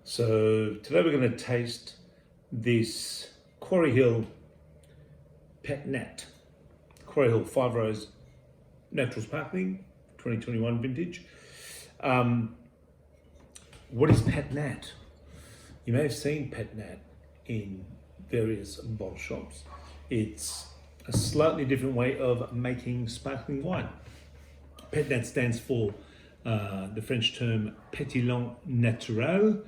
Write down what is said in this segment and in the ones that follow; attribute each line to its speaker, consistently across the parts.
Speaker 1: So today we're going to taste this Quarry Hill Pet Nat. Quarry Hill 5 Rose Natural Sparkling 2021 vintage. What is Pet Nat? You may have seen Pet Nat in various bottle shops. It's a slightly different way of making sparkling wine. Pet Nat stands for the French term Pétillant Naturel,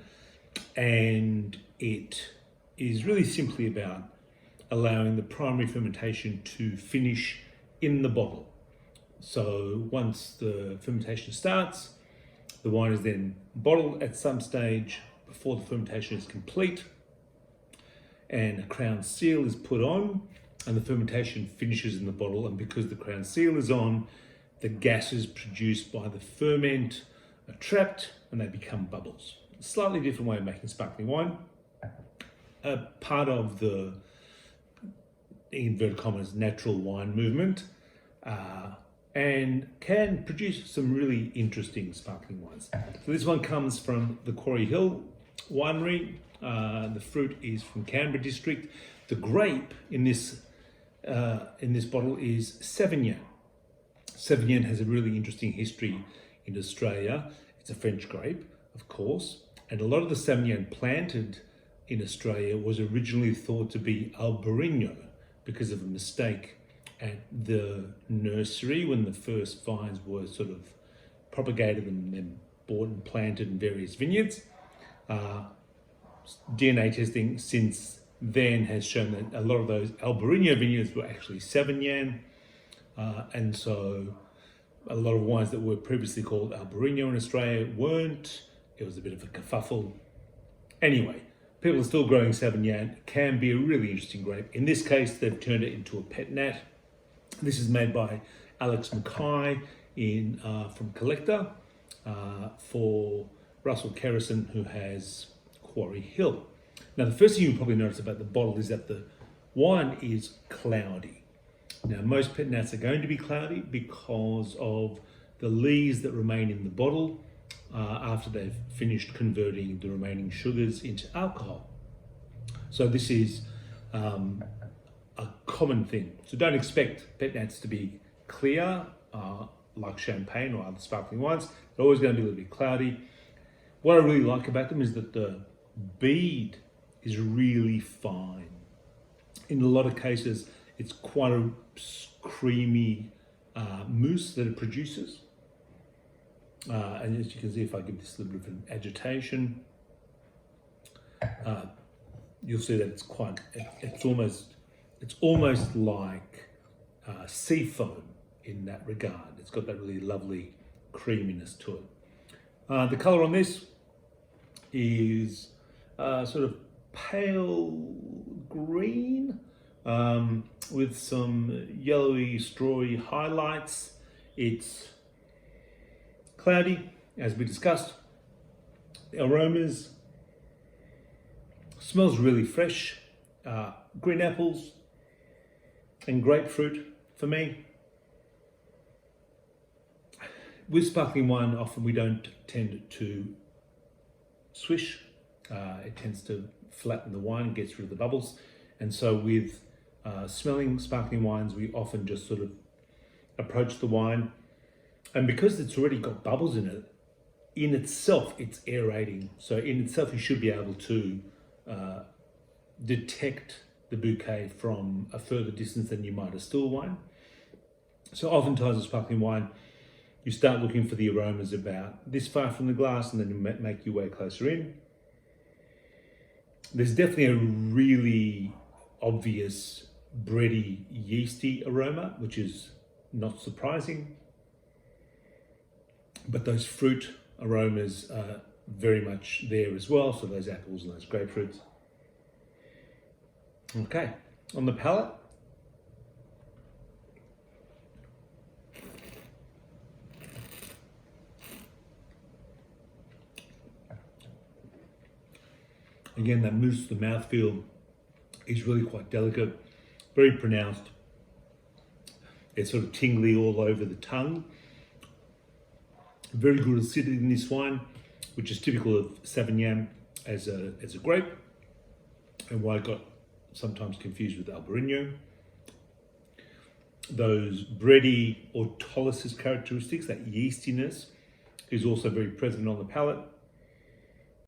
Speaker 1: and it is really simply about allowing the primary fermentation to finish in the bottle. So once the fermentation starts, the wine is then bottled at some stage before the fermentation is complete, and a crown seal is put on, and the fermentation finishes in the bottle. And because the crown seal is on, the gases produced by the ferment are trapped and they become bubbles. A slightly different way of making sparkling wine. Part of the, in inverted commas, natural wine movement, and can produce some really interesting sparkling wines. So this one comes from the Quarry Hill winery. The fruit is from Canberra district. The grape in this bottle is Sauvignon. Sauvignon has a really interesting history in Australia. It's a French grape, of course, and a lot of the Sauvignon planted in Australia was originally thought to be Albarino because of a mistake at the nursery when the first vines were sort of propagated and then bought and planted in various vineyards. DNA testing since then has shown that a lot of those Albarino vineyards were actually Sauvignon, and so a lot of wines that were previously called Albarino in Australia weren't. It was a bit of a kerfuffle. Anyway, people are still growing Sauvignon. It can be a really interesting grape. In this case, they've turned it into a Pet Nat. This is made by Alex Mackay from Collector for Russell Kerrison, who has Quarry Hill. Now, the first thing you'll probably notice about the bottle is that the wine is cloudy. Now, most Pet Nats are going to be cloudy because of the lees that remain in the bottle after they've finished converting the remaining sugars into alcohol. So this is a common thing. So don't expect Pet Nats to be clear like champagne or other sparkling wines. They're always going to be a little bit cloudy. What I really like about them is that the bead is really fine. In a lot of cases, it's quite a creamy mousse that it produces. And as you can see, if I give this a little bit of an agitation, you'll see that it's almost like sea foam in that regard. It's got that really lovely creaminess to it. The color on this is sort of pale green with some yellowy, strawy highlights. It's cloudy, as we discussed. The aromas smells really fresh. Green apples and grapefruit for me. With sparkling wine, often we don't tend to swish. It tends to flatten the wine, gets rid of the bubbles. And so with smelling sparkling wines, we often just sort of approach the wine. And because it's already got bubbles in it, in itself, it's aerating. So in itself, you should be able to detect the bouquet from a further distance than you might a still wine. So oftentimes with sparkling wine, you start looking for the aromas about this far from the glass, and then you make your way closer in. There's definitely a really obvious bready, yeasty aroma, which is not surprising. But those fruit aromas are very much there as well. So those apples and those grapefruits. Okay, on the palate. Again, that mousse, the mouthfeel is really quite delicate, very pronounced. It's sort of tingly all over the tongue. Very good acidity in this wine, which is typical of Sauvignon. as a grape, and why it got sometimes confused with Albarino. Those bready autolysis characteristics, that yeastiness, is also very present on the palate.